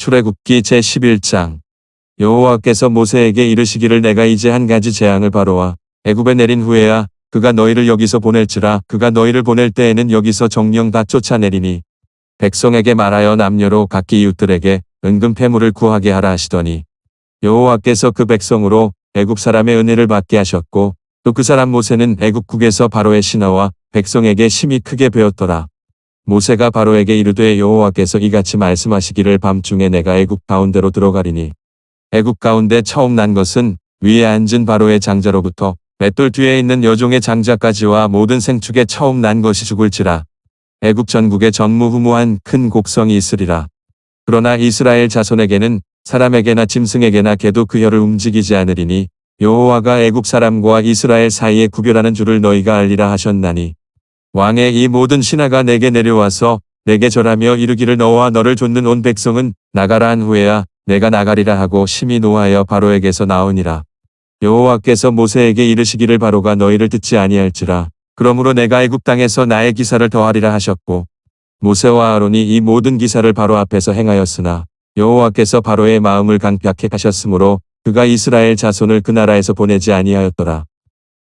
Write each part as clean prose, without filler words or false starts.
출애굽기 제11장. 여호와께서 모세에게 이르시기를 내가 이제 한 가지 재앙을 바로와 애굽에 내린 후에야 그가 너희를 여기서 보낼지라. 그가 너희를 보낼 때에는 여기서 정령 다 쫓아내리니 백성에게 말하여 남녀로 각기 이웃들에게 은금 패물을 구하게 하라 하시더니 여호와께서 그 백성으로 애굽 사람의 은혜를 받게 하셨고 또 그 사람 모세는 애굽국에서 바로의 신하와 백성에게 심히 크게 배웠더라. 모세가 바로에게 이르되 여호와께서 이같이 말씀하시기를 밤중에 내가 애굽 가운데로 들어가리니 애굽 가운데 처음 난 것은 위에 앉은 바로의 장자로부터 맷돌 뒤에 있는 여종의 장자까지와 모든 생축에 처음 난 것이 죽을지라. 애굽 전국에 전무후무한 큰 곡성이 있으리라. 그러나 이스라엘 자손에게는 사람에게나 짐승에게나 개도 그 혀를 움직이지 않으리니 여호와가 애굽 사람과 이스라엘 사이에 구별하는 줄을 너희가 알리라 하셨나니 왕의 이 모든 신하가 내게 내려와서 내게 절하며 이르기를 너와 너를 좇는 온 백성은 나가라 한 후에야 내가 나가리라 하고 심히 노하여 바로에게서 나오니라. 여호와께서 모세에게 이르시기를 바로가 너희를 듣지 아니할지라. 그러므로 내가 애굽 땅에서 나의 기사를 더하리라 하셨고 모세와 아론이 이 모든 기사를 바로 앞에서 행하였으나 여호와께서 바로의 마음을 강팍해 하셨으므로 그가 이스라엘 자손을 그 나라에서 보내지 아니하였더라.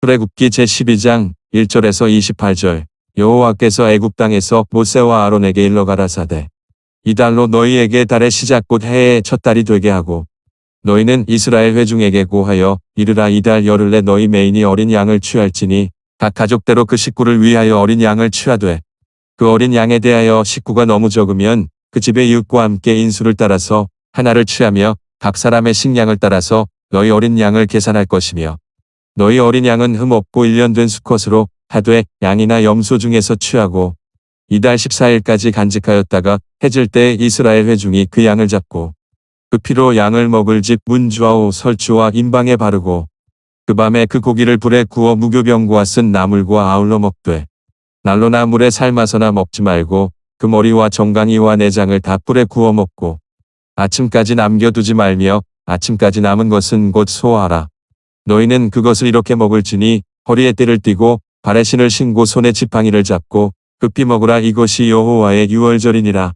출애굽기 제12장 1절에서 28절. 여호와께서 애굽 땅에서 모세와 아론에게 일러 가라사대 이달로 너희에게 달의 시작 곧 해의 첫 달이 되게 하고 너희는 이스라엘 회중에게 고하여 이르라. 이달 열흘에 너희 매인이 어린 양을 취할지니 각 가족대로 그 식구를 위하여 어린 양을 취하되 그 어린 양에 대하여 식구가 너무 적으면 그 집의 이웃과 함께 인수를 따라서 하나를 취하며 각 사람의 식량을 따라서 너희 어린 양을 계산할 것이며 너희 어린 양은 흠 없고 1년 된 수컷으로 하되 양이나 염소 중에서 취하고 이달 14일까지 간직하였다가 해질 때 이스라엘 회중이 그 양을 잡고 그 피로 양을 먹을 집 문 좌우 설주와 임방에 바르고 그 밤에 그 고기를 불에 구워 무교병과 쓴 나물과 아울러 먹되 난로나 물에 삶아서나 먹지 말고 그 머리와 정강이와 내장을 다 불에 구워 먹고 아침까지 남겨두지 말며 아침까지 남은 것은 곧 소화하라. 너희는 그것을 이렇게 먹을지니 허리에 띠를 띠고 발에 신을 신고 손에 지팡이를 잡고 급히 먹으라. 이것이 여호와의 유월절이니라.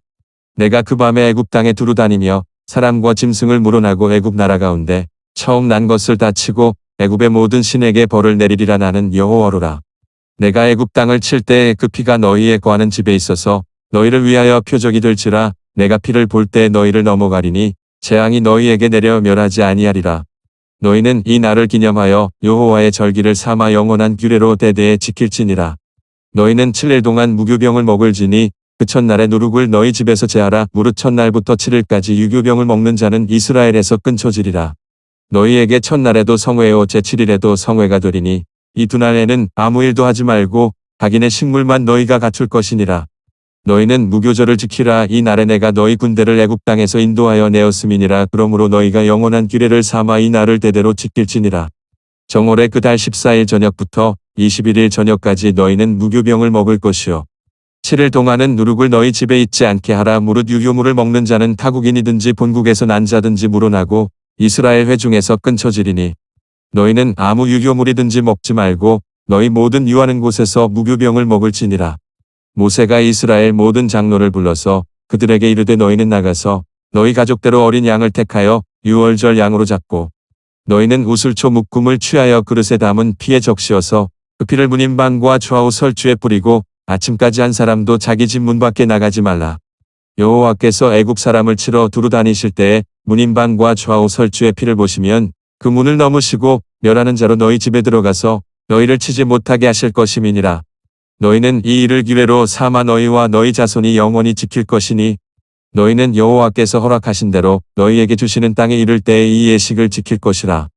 내가 그 밤에 애굽 땅에 두루 다니며 사람과 짐승을 물어나고 애굽 나라 가운데 처음 난 것을 다 치고 애굽의 모든 신에게 벌을 내리리라. 나는 여호와로라. 내가 애굽 땅을 칠 때에 그 피가 너희의 거하는 집에 있어서 너희를 위하여 표적이 될지라. 내가 피를 볼 때 너희를 넘어가리니 재앙이 너희에게 내려 멸하지 아니하리라. 너희는 이 날을 기념하여 여호와의 절기를 삼아 영원한 규례로 대대에 지킬지니라. 너희는 7일 동안 무교병을 먹을지니 그 첫날에 누룩을 너희 집에서 제하라. 무릇 첫날부터 7일까지 유교병을 먹는 자는 이스라엘에서 끊쳐지리라. 너희에게 첫날에도 성회요 제7일에도 성회가 되리니 이 두 날에는 아무 일도 하지 말고 각인의 식물만 너희가 갖출 것이니라. 너희는 무교절을 지키라. 이 날에 내가 너희 군대를 애굽 땅에서 인도하여 내었음이니라. 그러므로 너희가 영원한 규례를 삼아 이 날을 대대로 지킬지니라. 정월의 그 달 14일 저녁부터 21일 저녁까지 너희는 무교병을 먹을 것이요 7일 동안은 누룩을 너희 집에 있지 않게 하라. 무릇 유교물을 먹는 자는 타국인이든지 본국에서 난 자든지 물어나고 이스라엘 회중에서 끊쳐지리니 너희는 아무 유교물이든지 먹지 말고 너희 모든 유하는 곳에서 무교병을 먹을지니라. 모세가 이스라엘 모든 장로를 불러서 그들에게 이르되 너희는 나가서 너희 가족대로 어린 양을 택하여 유월절 양으로 잡고 너희는 우슬초 묶음을 취하여 그릇에 담은 피에 적시어서 그 피를 문인방과 좌우 설주에 뿌리고 아침까지 한 사람도 자기 집 문 밖에 나가지 말라. 여호와께서 애굽 사람을 치러 두루 다니실 때에 문인방과 좌우 설주의 피를 보시면 그 문을 넘으시고 멸하는 자로 너희 집에 들어가서 너희를 치지 못하게 하실 것임이니라. 너희는 이 일을 규례로 삼아 너희와 너희 자손이 영원히 지킬 것이니 너희는 여호와께서 허락하신 대로 너희에게 주시는 땅에 이를 때에 이 예식을 지킬 것이라.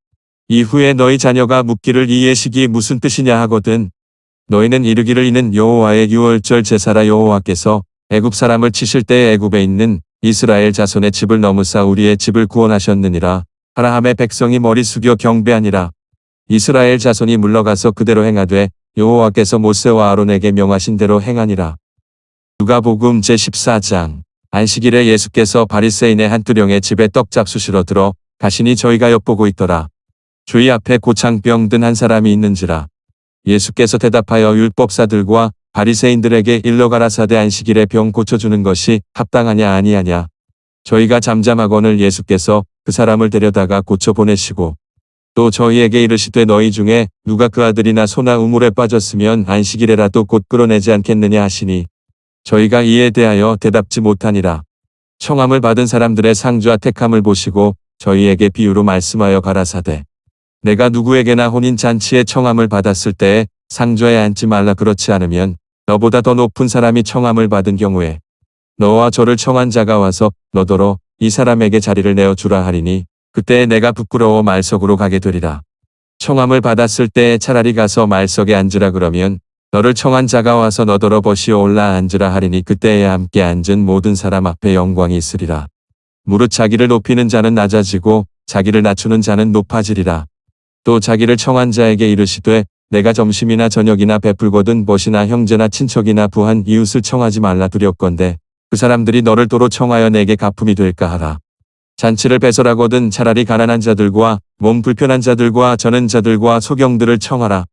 이후에 너희 자녀가 묻기를 이 예식이 무슨 뜻이냐 하거든 너희는 이르기를 이는 여호와의 유월절 제사라. 여호와께서 애굽 사람을 치실 때에 애굽에 있는 이스라엘 자손의 집을 넘으사 우리의 집을 구원하셨느니라. 하라 하매 백성이 머리 숙여 경배하니라. 이스라엘 자손이 물러가서 그대로 행하되 여호와께서 모세와 아론에게 명하신 대로 행하니라. 누가복음 제14장. 안식일에 예수께서 바리새인의 한 두령의 집에 떡 잡수시러 들어 가시니 저희가 엿보고 있더라. 주의 앞에 고창병 든 한 사람이 있는지라. 예수께서 대답하여 율법사들과 바리새인들에게 일러 가라사대 안식일에 병 고쳐주는 것이 합당하냐 아니하냐. 저희가 잠잠하거늘 예수께서 그 사람을 데려다가 고쳐 보내시고 또 저희에게 이르시되 너희 중에 누가 그 아들이나 소나 우물에 빠졌으면 안식일에라도 곧 끌어내지 않겠느냐 하시니 저희가 이에 대하여 대답지 못하니라. 청함을 받은 사람들의 상주와 택함을 보시고 저희에게 비유로 말씀하여 가라사대 내가 누구에게나 혼인잔치에 청함을 받았을 때에 상주에 앉지 말라 그렇지 않으면 너보다 더 높은 사람이 청함을 받은 경우에 너와 저를 청한 자가 와서 너더러 이 사람에게 자리를 내어주라 하리니 그때에 내가 부끄러워 말석으로 가게 되리라. 청함을 받았을 때에 차라리 가서 말석에 앉으라 그러면 너를 청한 자가 와서 너더러 버시어 올라 앉으라 하리니 그때에 함께 앉은 모든 사람 앞에 영광이 있으리라. 무릇 자기를 높이는 자는 낮아지고 자기를 낮추는 자는 높아지리라. 또 자기를 청한 자에게 이르시되 내가 점심이나 저녁이나 베풀거든 벗이나 형제나 친척이나 부한 이웃을 청하지 말라 두렵건대 그 사람들이 너를 도로 청하여 내게 갚음이 될까 하라. 잔치를 배설하거든 차라리 가난한 자들과 몸 불편한 자들과 저는 자들과 소경들을 청하라.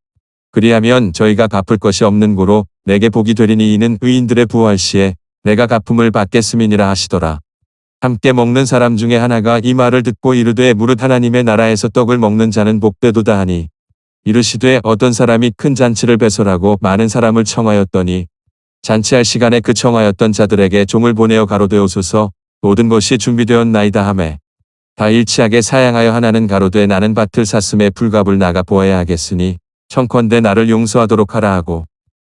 그리하면 저희가 갚을 것이 없는 고로 내게 복이 되리니 이는 의인들의 부활 시에 내가 갚음을 받겠음이니라 하시더라. 함께 먹는 사람 중에 하나가 이 말을 듣고 이르되 무릇 하나님의 나라에서 떡을 먹는 자는 복되도다 하니 이르시되 어떤 사람이 큰 잔치를 배설하고 많은 사람을 청하였더니 잔치할 시간에 그 청하였던 자들에게 종을 보내어 가로되 오소서 모든 것이 준비되었나이다 하매 다 일치하게 사양하여 하나는 가로되 나는 밭을 샀음에 풀값을 나가 보아야 하겠으니 청컨대 나를 용서하도록 하라 하고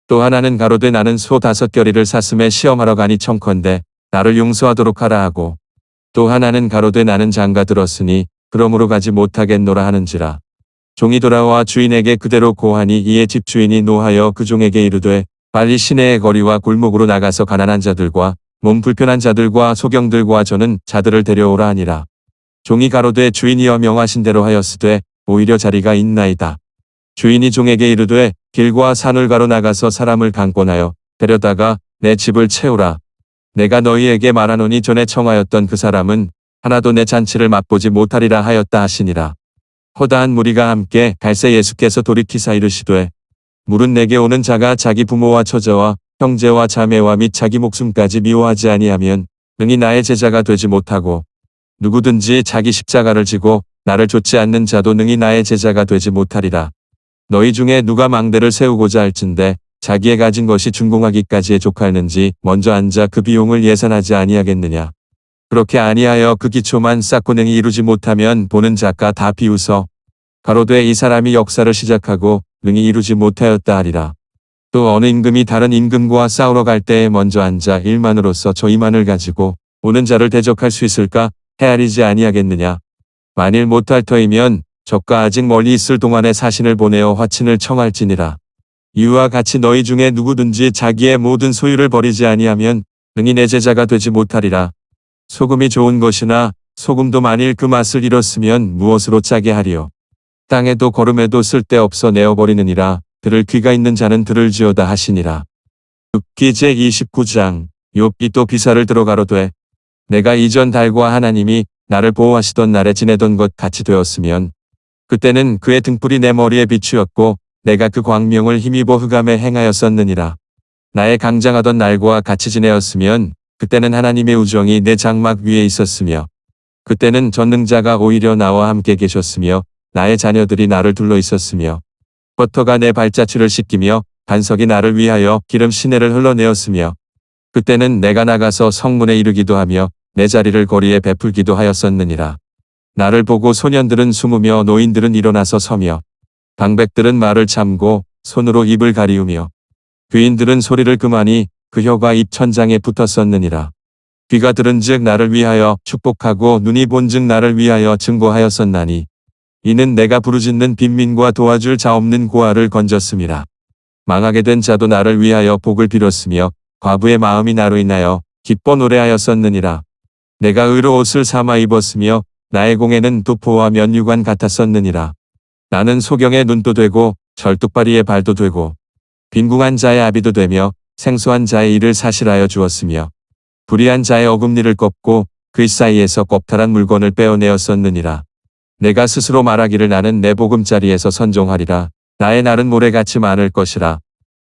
또 하나는 가로되 나는 소 5겨리를 샀음에 시험하러 가니 청컨대 나를 용서하도록 하라 하고 또 하나는 가로되 나는 장가 들었으니 그러므로 가지 못하겠노라 하는지라. 종이 돌아와 주인에게 그대로 고하니 이에 집주인이 노하여 그 종에게 이르되 빨리 시내의 거리와 골목으로 나가서 가난한 자들과 몸 불편한 자들과 소경들과 저는 자들을 데려오라 하니라. 종이 가로되 주인이여 명하신 대로 하였으되 오히려 자리가 있나이다. 주인이 종에게 이르되 길과 산을 가로 나가서 사람을 강권하여 데려다가 내 집을 채우라. 내가 너희에게 말하노니 전에 청하였던 그 사람은 하나도 내 잔치를 맛보지 못하리라 하였다 하시니라. 허다한 무리가 함께 갈새 예수께서 돌이키사 이르시되 물은 내게 오는 자가 자기 부모와 처자와 형제와 자매와 및 자기 목숨까지 미워하지 아니하면 능히 나의 제자가 되지 못하고 누구든지 자기 십자가를 지고 나를 좇지 않는 자도 능히 나의 제자가 되지 못하리라. 너희 중에 누가 망대를 세우고자 할진대 자기의 가진 것이 준공하기까지에 족하는지 먼저 앉아 그 비용을 예산하지 아니하겠느냐. 그렇게 아니하여 그 기초만 쌓고 능히 이루지 못하면 보는 자가 다 비웃어 가로되 이 사람이 역사를 시작하고 능히 이루지 못하였다 하리라. 또 어느 임금이 다른 임금과 싸우러 갈 때에 먼저 앉아 일만으로서 저 이만을 가지고 오는 자를 대적할 수 있을까 헤아리지 아니하겠느냐. 만일 못할 터이면 적과 아직 멀리 있을 동안에 사신을 보내어 화친을 청할지니라. 이와 같이 너희 중에 누구든지 자기의 모든 소유를 버리지 아니하면 능히 내 제자가 되지 못하리라. 소금이 좋은 것이나 소금도 만일 그 맛을 잃었으면 무엇으로 짜게 하리요. 땅에도 거름에도 쓸데없어 내어버리느니라. 들을 귀가 있는 자는 들을지어다 하시니라. 욥기 제29장. 욥이 또 비사를 들어 가로되 내가 이전 달과 하나님이 나를 보호하시던 날에 지내던 것 같이 되었으면 그때는 그의 등불이 내 머리에 비추었고 내가 그 광명을 힘입어 흑암에 행하였었느니라. 나의 강장하던 날과 같이 지내었으면 그때는 하나님의 우정이 내 장막 위에 있었으며 그때는 전능자가 오히려 나와 함께 계셨으며 나의 자녀들이 나를 둘러 있었으며 버터가 내 발자취를 씻기며 반석이 나를 위하여 기름 시내를 흘러내었으며 그때는 내가 나가서 성문에 이르기도 하며 내 자리를 거리에 베풀기도 하였었느니라. 나를 보고 소년들은 숨으며 노인들은 일어나서 서며 방백들은 말을 참고 손으로 입을 가리우며 귀인들은 소리를 그만이 그 혀가 입 천장에 붙었었느니라. 귀가 들은즉 나를 위하여 축복하고 눈이 본즉 나를 위하여 증거하였었나니 이는 내가 부르짖는 빈민과 도와줄 자 없는 고아를 건졌음이라. 망하게 된 자도 나를 위하여 복을 빌었으며 과부의 마음이 나로 인하여 기뻐 노래하였었느니라. 내가 의로 옷을 삼아 입었으며 나의 공에는 도포와 면류관 같았었느니라. 나는 소경의 눈도 되고 절뚝발이의 발도 되고 빈궁한 자의 아비도 되며 생소한 자의 일을 사실하여 주었으며 불의한 자의 어금니를 꺾고 그 사이에서 꼽탈한 물건을 빼어내었었느니라. 내가 스스로 말하기를 나는 내 보금자리에서 선종하리라. 나의 날은 모래같이 많을 것이라.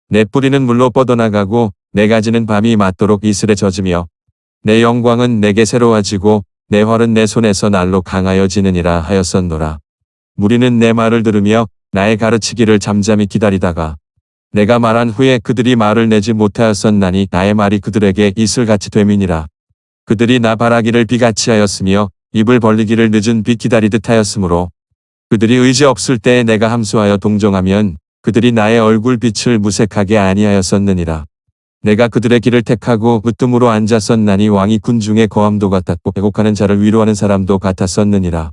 내 뿌리는 물로 뻗어나가고 내 가지는 밤이 맞도록 이슬에 젖으며 내 영광은 내게 새로워지고 내 활은 내 손에서 날로 강하여지느니라 하였었노라. 무리는 내 말을 들으며 나의 가르치기를 잠잠히 기다리다가 내가 말한 후에 그들이 말을 내지 못하였었나니 나의 말이 그들에게 이슬같이 됨이니라. 그들이 나 바라기를 비같이 하였으며 입을 벌리기를 늦은 빛 기다리듯 하였으므로 그들이 의지 없을 때에 내가 함수하여 동정하면 그들이 나의 얼굴 빛을 무색하게 아니하였었느니라. 내가 그들의 길을 택하고 으뜸으로 앉았었나니 왕이 군중의 거함도 같았고 애곡하는 자를 위로하는 사람도 같았었느니라.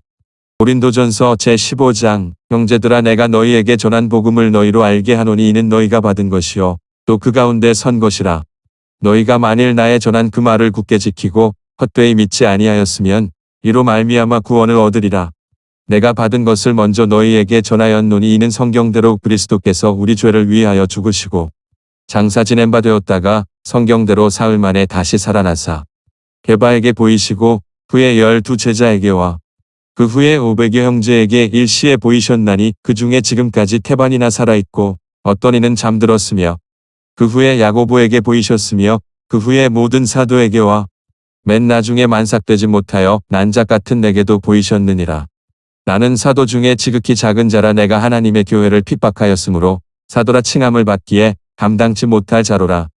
고린도전서 제15장 형제들아 내가 너희에게 전한 복음을 너희로 알게 하노니 이는 너희가 받은 것이요 또 그 가운데 선 것이라. 너희가 만일 나의 전한 그 말을 굳게 지키고 헛되이 믿지 아니하였으면 이로 말미암아 구원을 얻으리라. 내가 받은 것을 먼저 너희에게 전하였노니 이는 성경대로 그리스도께서 우리 죄를 위하여 죽으시고 장사 지낸 바 되었다가 성경대로 사흘 만에 다시 살아나사 게바에게 보이시고 후에 12 제자에게와 그 후에 500여 형제에게 일시에 보이셨나니 그 중에 지금까지 태반이나 살아있고 어떤 이는 잠들었으며 그 후에 야고보에게 보이셨으며 그 후에 모든 사도에게와 맨 나중에 만삭되지 못하여 난자 같은 내게도 보이셨느니라. 나는 사도 중에 지극히 작은 자라 내가 하나님의 교회를 핍박하였으므로 사도라 칭함을 받기에 감당치 못할 자로라.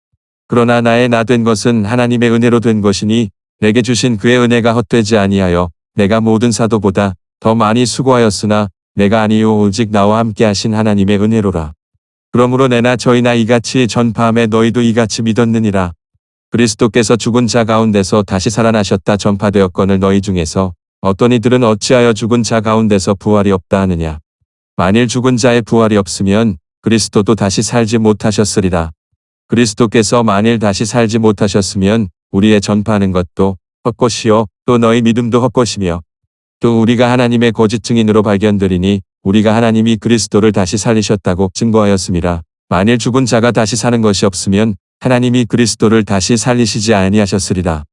그러나 나의 나 된 것은 하나님의 은혜로 된 것이니 내게 주신 그의 은혜가 헛되지 아니하여 내가 모든 사도보다 더 많이 수고하였으나 내가 아니요 오직 나와 함께 하신 하나님의 은혜로라. 그러므로 내나 저희나 이같이 전파함에 너희도 이같이 믿었느니라. 그리스도께서 죽은 자 가운데서 다시 살아나셨다 전파되었거늘 너희 중에서 어떤 이들은 어찌하여 죽은 자 가운데서 부활이 없다 하느냐. 만일 죽은 자의 부활이 없으면 그리스도도 다시 살지 못하셨으리라. 그리스도께서 만일 다시 살지 못하셨으면 우리의 전파하는 것도 헛것이요 또 너희 믿음도 헛것이며 또 우리가 하나님의 거짓 증인으로 발견되리니 우리가 하나님이 그리스도를 다시 살리셨다고 증거하였음이라. 만일 죽은 자가 다시 사는 것이 없으면 하나님이 그리스도를 다시 살리시지 아니하셨으리라.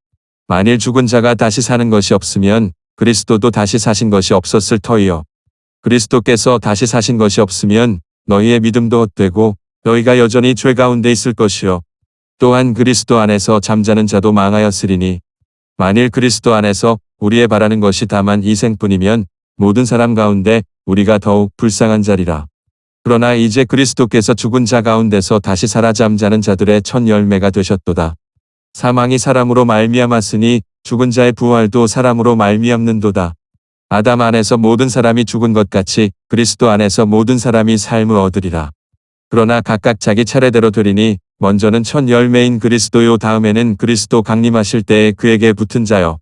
만일 죽은 자가 다시 사는 것이 없으면 그리스도도 다시 사신 것이 없었을 터이요. 그리스도께서 다시 사신 것이 없으면 너희의 믿음도 헛되고 너희가 여전히 죄 가운데 있을 것이요. 또한 그리스도 안에서 잠자는 자도 망하였으리니 만일 그리스도 안에서 우리의 바라는 것이 다만 이 생뿐이면 모든 사람 가운데 우리가 더욱 불쌍한 자리라. 그러나 이제 그리스도께서 죽은 자 가운데서 다시 살아 잠자는 자들의 첫 열매가 되셨도다. 사망이 사람으로 말미암았으니 죽은 자의 부활도 사람으로 말미암는도다. 아담 안에서 모든 사람이 죽은 것 같이 그리스도 안에서 모든 사람이 삶을 얻으리라. 그러나 각각 자기 차례대로 되리니 먼저는 첫 열매인 그리스도요 다음에는 그리스도 강림하실 때에 그에게 붙은 자요.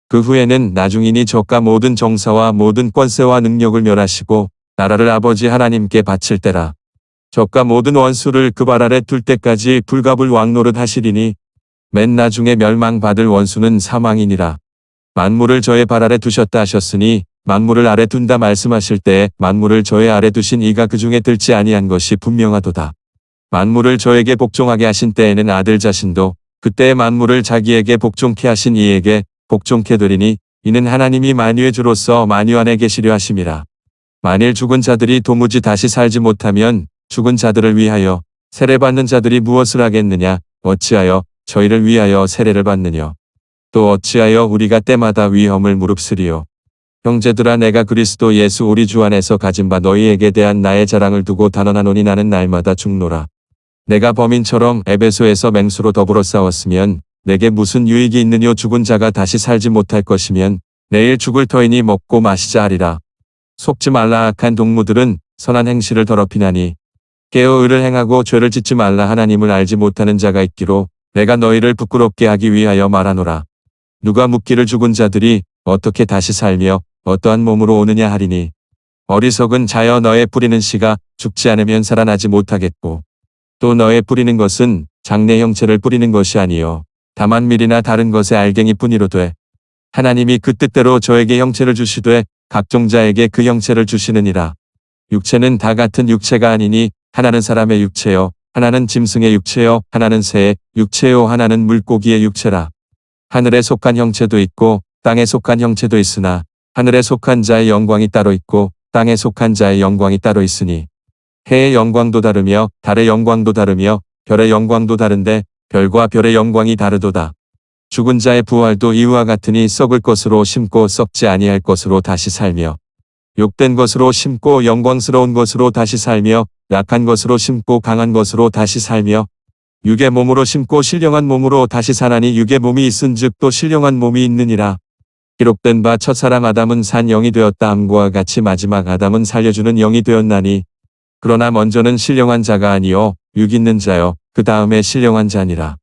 그 후에는 나중이니 저가 모든 정사와 모든 권세와 능력을 멸하시고 나라를 아버지 하나님께 바칠 때라. 저가 모든 원수를 그 발 아래 둘 때까지 불갑을 왕노릇 하시리니 맨 나중에 멸망받을 원수는 사망이니라. 만물을 저의 발 아래 두셨다 하셨으니 만물을 아래 둔다 말씀하실 때에 만물을 저의 아래 두신 이가 그 중에 들지 아니한 것이 분명하도다. 만물을 저에게 복종하게 하신 때에는 아들 자신도 그때의 만물을 자기에게 복종케 하신 이에게 복종케 되리니 이는 하나님이 만유의 주로서 만유 안에 계시려 하심이라. 만일 죽은 자들이 도무지 다시 살지 못하면 죽은 자들을 위하여 세례받는 자들이 무엇을 하겠느냐. 어찌하여 저희를 위하여 세례를 받느냐. 또 어찌하여 우리가 때마다 위험을 무릅쓰리요. 형제들아 내가 그리스도 예수 우리 주 안에서 가진 바 너희에게 대한 나의 자랑을 두고 단언하노니 나는 날마다 죽노라. 내가 범인처럼 에베소에서 맹수로 더불어 싸웠으면 내게 무슨 유익이 있느뇨. 죽은 자가 다시 살지 못할 것이면 내일 죽을 터이니 먹고 마시자 하리라. 속지 말라. 악한 동무들은 선한 행실을 더럽히나니 깨어 의를 행하고 죄를 짓지 말라. 하나님을 알지 못하는 자가 있기로 내가 너희를 부끄럽게 하기 위하여 말하노라. 누가 묻기를 죽은 자들이 어떻게 다시 살며 어떠한 몸으로 오느냐 하리니 어리석은 자여 너의 뿌리는 씨가 죽지 않으면 살아나지 못하겠고 또 너의 뿌리는 것은 장래 형체를 뿌리는 것이 아니요 다만 밀이나 다른 것의 알갱이 뿐이로되 하나님이 그 뜻대로 저에게 형체를 주시되 각종 자에게 그 형체를 주시느니라. 육체는 다 같은 육체가 아니니 하나는 사람의 육체요 하나는 짐승의 육체요 하나는 새의 육체요 하나는 물고기의 육체라. 하늘에 속한 형체도 있고 땅에 속한 형체도 있으나 하늘에 속한 자의 영광이 따로 있고 땅에 속한 자의 영광이 따로 있으니 해의 영광도 다르며 달의 영광도 다르며 별의 영광도 다른데 별과 별의 영광이 다르도다. 죽은 자의 부활도 이와 같으니 썩을 것으로 심고 썩지 아니할 것으로 다시 살며 욕된 것으로 심고 영광스러운 것으로 다시 살며 약한 것으로 심고 강한 것으로 다시 살며 육의 몸으로 심고 신령한 몸으로 다시 사나니 육의 몸이 있은즉 또 신령한 몸이 있느니라. 기록된 바 첫사람 아담은 산 영이 되었다 함과 같이 마지막 아담은 살려주는 영이 되었나니 그러나 먼저는 신령한 자가 아니요 육 있는 자요 그 다음에 신령한 자니라.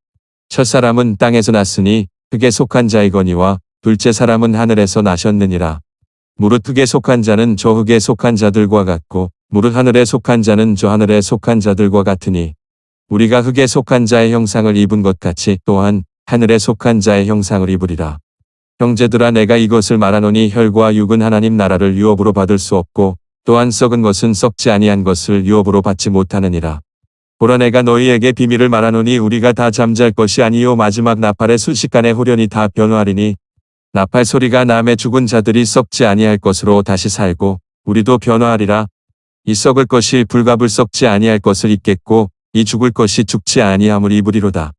첫사람은 땅에서 났으니 흙에 속한 자이거니와 둘째 사람은 하늘에서 나셨느니라. 무릇 흙에 속한 자는 저 흙에 속한 자들과 같고 무릇 하늘에 속한 자는 저 하늘에 속한 자들과 같으니 우리가 흙에 속한 자의 형상을 입은 것 같이 또한 하늘에 속한 자의 형상을 입으리라. 형제들아 내가 이것을 말하노니 혈과 육은 하나님 나라를 유업으로 받을 수 없고 또한 썩은 것은 썩지 아니한 것을 유업으로 받지 못하느니라. 보라 내가 너희에게 비밀을 말하노니 우리가 다 잠잘 것이 아니요 마지막 나팔의 순식간에 후련히 다 변화하리니 나팔 소리가 남의 죽은 자들이 썩지 아니할 것으로 다시 살고 우리도 변화하리라. 이 썩을 것이 불갑을 썩지 아니할 것을 입겠고 이 죽을 것이 죽지 아니함을 입으리로다.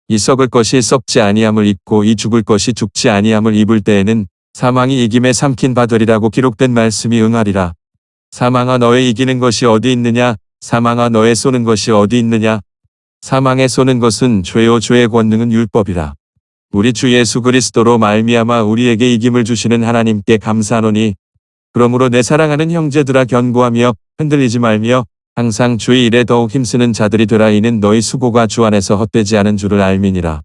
이 썩을 것이 썩지 아니함을 입고 이 죽을 것이 죽지 아니함을 입을 때에는 사망이 이김에 삼킨 바 되리라고 기록된 말씀이 응하리라. 사망아 너의 이기는 것이 어디 있느냐? 사망아 너의 쏘는 것이 어디 있느냐? 사망에 쏘는 것은 죄요 죄의 권능은 율법이라. 우리 주 예수 그리스도로 말미암아 우리에게 이김을 주시는 하나님께 감사하노니 그러므로 내 사랑하는 형제들아 견고하며 흔들리지 말며 항상 주의 일에 더욱 힘쓰는 자들이 되라. 이는 너희 수고가 주 안에서 헛되지 않은 줄을 알미니라.